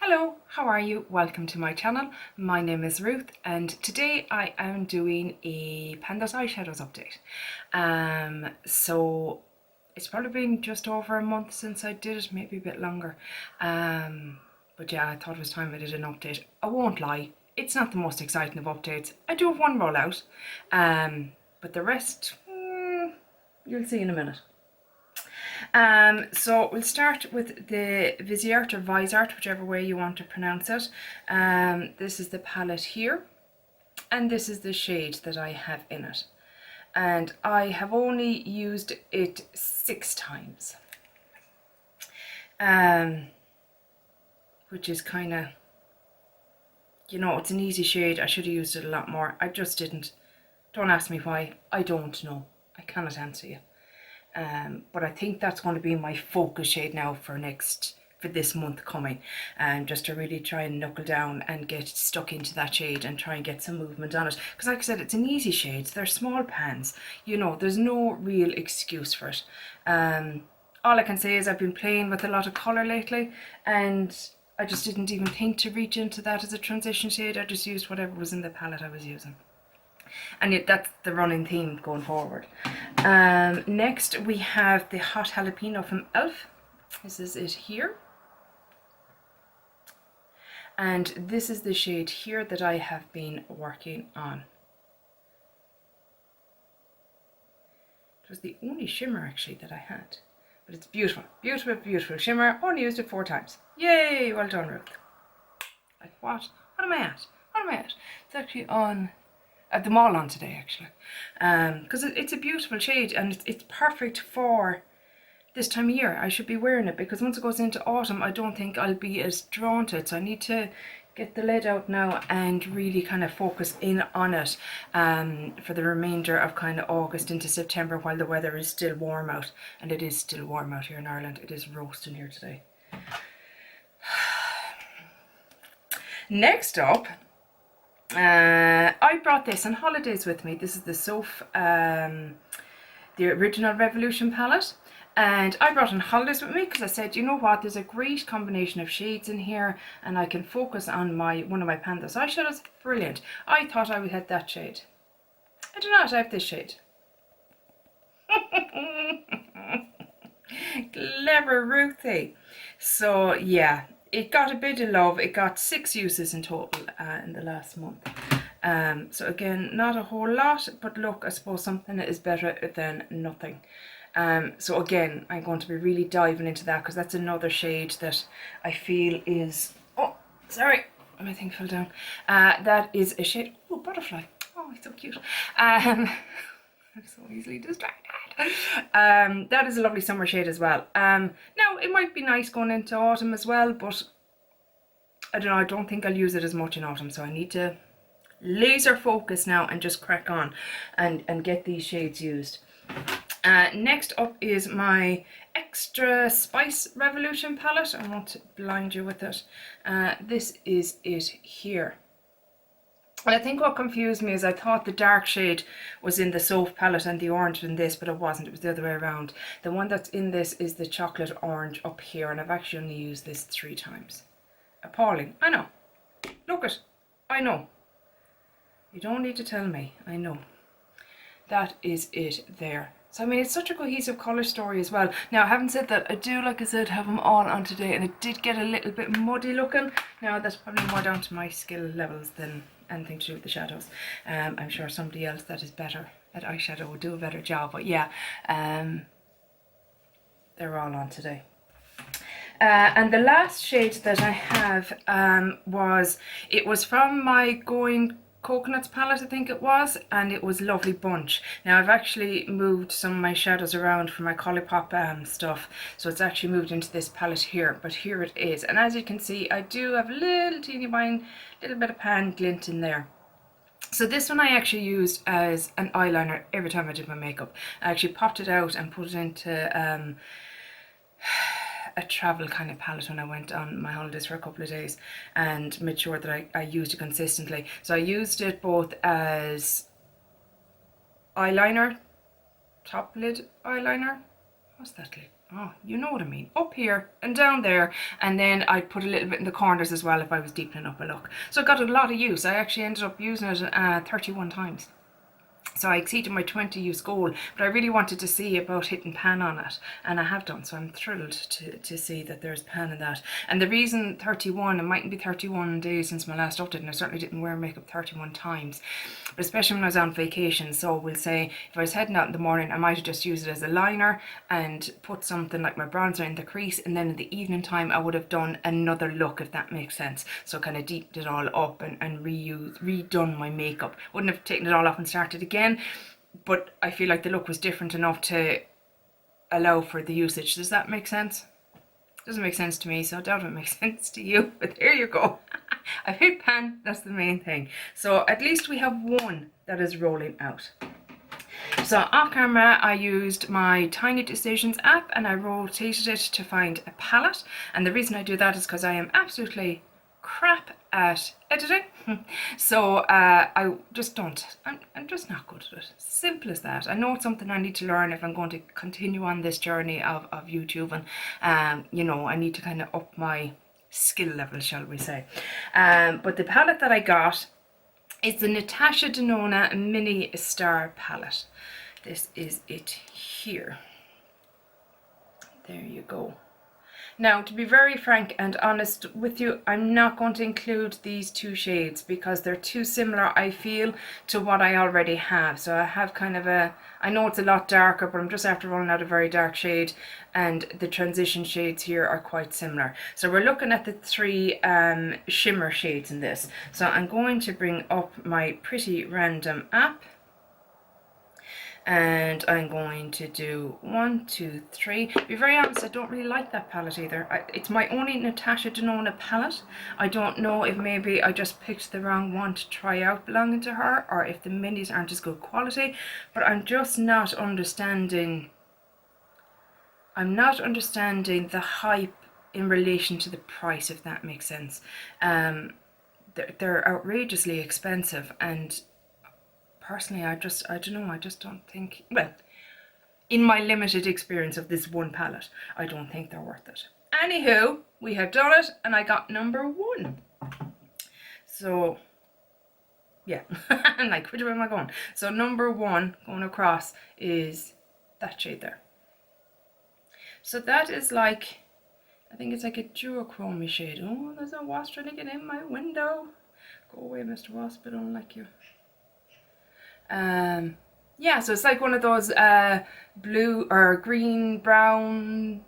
Hello, how are you? Welcome to my channel. My name is Ruth and today I am doing a Pandas eyeshadows update. So it's probably been just over a month since I did it, maybe a bit longer. But yeah, I thought it was time I did an update. I won't lie, it's not the most exciting of updates. I do have one rollout, but the rest, you'll see in a minute. So we'll start with the Viseart or Viseart, whichever way you want to pronounce it. This is the palette here, and this is the shade that I have in it. And I have only used it 6 times. Which is kind of, you know, it's an easy shade. I should have used it a lot more. I just didn't. Don't ask me why. I don't know. I cannot answer you. But I think that's going to be my focus shade now for this month coming, just to really try and knuckle down and get stuck into that shade and try and get some movement on it, because like I said, it's an easy shade. They're small pans, you know, there's no real excuse for it. All I can say is I've been playing with a lot of colour lately, and I just didn't even think to reach into that as a transition shade. I just used whatever was in the palette I was using. And yet that's the running theme going forward. Next we have the Hot Jalapeno from e.l.f. This is it here. And this is the shade here that I have been working on. It was the only shimmer actually that I had. But it's beautiful, beautiful, beautiful shimmer. Only used it 4 times. Yay, well done, Ruth. Like what? What am I at? What am I at? It's actually on... I have them all on today actually, because it's a beautiful shade and it's perfect for this time of year. I should be wearing it because once it goes into autumn I don't think I'll be as drawn to it, so I need to get the lid out now and really kind of focus in on it for the remainder of kind of August into September, while the weather is still warm out, and it is still warm out here in Ireland. It is roasting here today. Next up, I brought this on holidays with me. This is the Soph, the original Revolution palette, and I brought it on holidays with me because I said, you know what, there's a great combination of shades in here and I can focus on one of my Pandas eyeshadows. Brilliant. I thought I would have that shade. I do not have this shade. Clever Ruthie. So yeah, it got a bit of love. It got 6 uses in total in the last month. So again, not a whole lot, but look, I suppose something is better than nothing. So again, I'm going to be really diving into that because that's another shade that I feel is... Oh, sorry, my thing fell down. That is a shade... Oh, butterfly. Oh, it's so cute. I'm so easily distracted. That is a lovely summer shade as well. Now it might be nice going into autumn as well, but I don't know, I don't think I'll use it as much in autumn, so I need to laser focus now and just crack on and get these shades used. Next up is my Extra Spice Revolution palette. I won't blind you with it. This is it here. And I think what confused me is I thought the dark shade was in the Soph palette and the orange in this, but it wasn't. It was the other way around. The one that's in this is the chocolate orange up here, and I've actually only used this 3 times. Appalling. I know. Look it. I know. You don't need to tell me. I know. That is it there. So I mean, it's such a cohesive colour story as well. Now, I haven't said that. I do, like I said, have them all on today, and it did get a little bit muddy looking. Now, that's probably more down to my skill levels than anything to do with the shadows. I'm sure somebody else that is better at eyeshadow would do a better job, but yeah, they're all on today. And the last shade that I have was from my Going Coconuts palette, I think it was, and it was Lovely Bunch. Now I've actually moved some of my shadows around for my Colourpop stuff, so it's actually moved into this palette here, but here it is. And as you can see, I do have a little teeny little bit of pan glint in there. So this one I actually used as an eyeliner every time I did my makeup. I actually popped it out and put it into a travel kind of palette when I went on my holidays for a couple of days, and made sure that I used it consistently. So I used it both as eyeliner, top lid eyeliner, what's that, oh, you know what I mean, up here and down there, and then I'd put a little bit in the corners as well if I was deepening up a look. So it got a lot of use. I actually ended up using it 31 times. So I exceeded my 20 use goal, but I really wanted to see about hitting pan on it, and I have done, so I'm thrilled to see that there's pan in that. And the reason 31, it mightn't be 31 days since my last update, and I certainly didn't wear makeup 31 times, but especially when I was on vacation. So we'll say if I was heading out in the morning, I might have just used it as a liner and put something like my bronzer in the crease, and then in the evening time I would have done another look, if that makes sense. So kind of deepened it all up and redone my makeup. Wouldn't have taken it all off and started again, but I feel like the look was different enough to allow for the usage. Does that make sense? Doesn't make sense to me, so I doubt it makes sense to you, but there you go. I've hit pan, that's the main thing. So at least we have one that is rolling out. So off camera I used my Tiny Decisions app and I rotated it to find a palette, and the reason I do that is because I am absolutely crap at editing. So I just don't, I'm just not good at it. Simple as that. I know it's something I need to learn if I'm going to continue on this journey of YouTube, and you know, I need to kind of up my skill level, shall we say. But the palette that I got is the Natasha Denona Mini Star palette. This is it here. There you go. Now, to be very frank and honest with you, I'm not going to include these two shades because they're too similar, I feel, to what I already have. So I have kind of a, I know it's a lot darker, but I'm just after running out a very dark shade, and the transition shades here are quite similar. So we're looking at the three shimmer shades in this. So I'm going to bring up my Pretty Random app, and I'm going to do 1, 2, 3. To be very honest, I don't really like that palette either. It's my only Natasha Denona palette. I don't know if maybe I just picked the wrong one to try out belonging to her, or if the minis aren't as good quality, but I'm just not understanding. I'm not understanding the hype in relation to the price, if that makes sense. They're outrageously expensive, and personally, I don't know, I just don't think, well, in my limited experience of this one palette, I don't think they're worth it. Anywho, we have done it, and I got number 1. So, yeah, I'm like, which way am I going? So number 1 going across is that shade there. So that is like, I think it's like a duochrome shade. Oh, there's a wasp trying to get in my window. Go away, Mr. Wasp, I don't like you. Yeah, so it's like one of those blue or green, brown,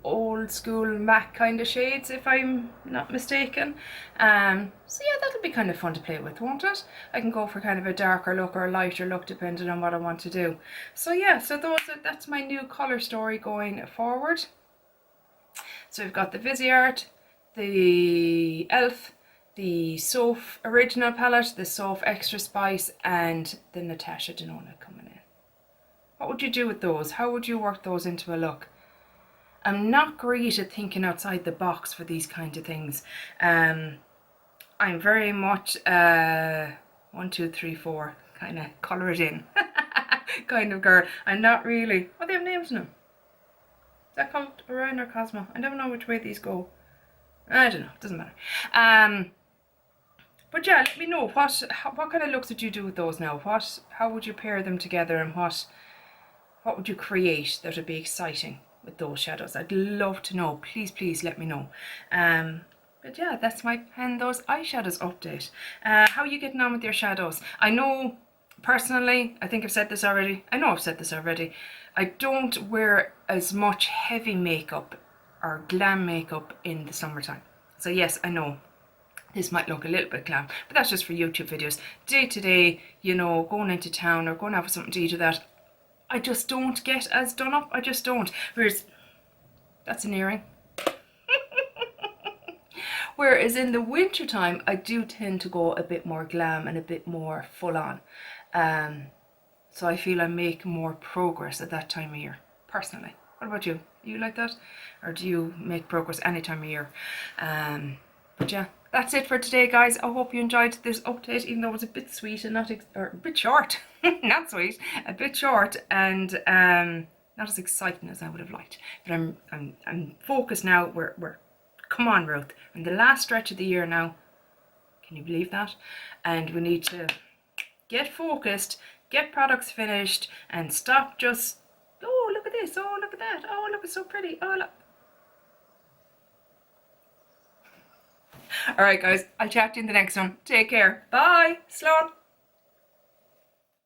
old school MAC kind of shades, if I'm not mistaken. So yeah, that'll be kind of fun to play with, won't it? I can go for kind of a darker look or a lighter look depending on what I want to do. So yeah, so that's my new colour story going forward. So we've got the Viseart, the e.l.f., the Soph Original palette, the Soph Extra Spice, and the Natasha Denona coming in. What would you do with those? How would you work those into a look? I'm not great at thinking outside the box for these kind of things. I'm very much 1, 2, 3, 4 kind of colour it in kind of girl. I'm not really. Oh, they have names in them. Is that called Orion or Cosmo? I never know which way these go. I don't know. It doesn't matter. But yeah, let me know what kind of looks would you do with those now? How would you pair them together, and what would you create that would be exciting with those shadows? I'd love to know. Please let me know. But yeah, that's my pen those eyeshadows update. How are you getting on with your shadows? I know personally, I think I've said this already. I know I've said this already. I don't wear as much heavy makeup or glam makeup in the summertime. So yes, I know this might look a little bit glam, but that's just for YouTube videos. Day to day, you know, going into town or going out for something to eat or that, I just don't get as done up. I just don't. Whereas, that's an earring. Whereas in the winter time, I do tend to go a bit more glam and a bit more full on. So I feel I make more progress at that time of year, personally. What about you? Are you like that? Or do you make progress any time of year? But yeah, that's it for today, guys. I hope you enjoyed this update, even though it was a bit sweet and not, or a bit short. Not sweet, a bit short. And not as exciting as I would have liked. But I'm focused now. We're come on, Ruth. In the last stretch of the year now. Can you believe that? And we need to get focused, get products finished, and stop just, oh, look at this, oh, look at that, oh, look, it's so pretty, oh, look. All right, guys, I'll chat to you in the next one. Take care. Bye. Slán.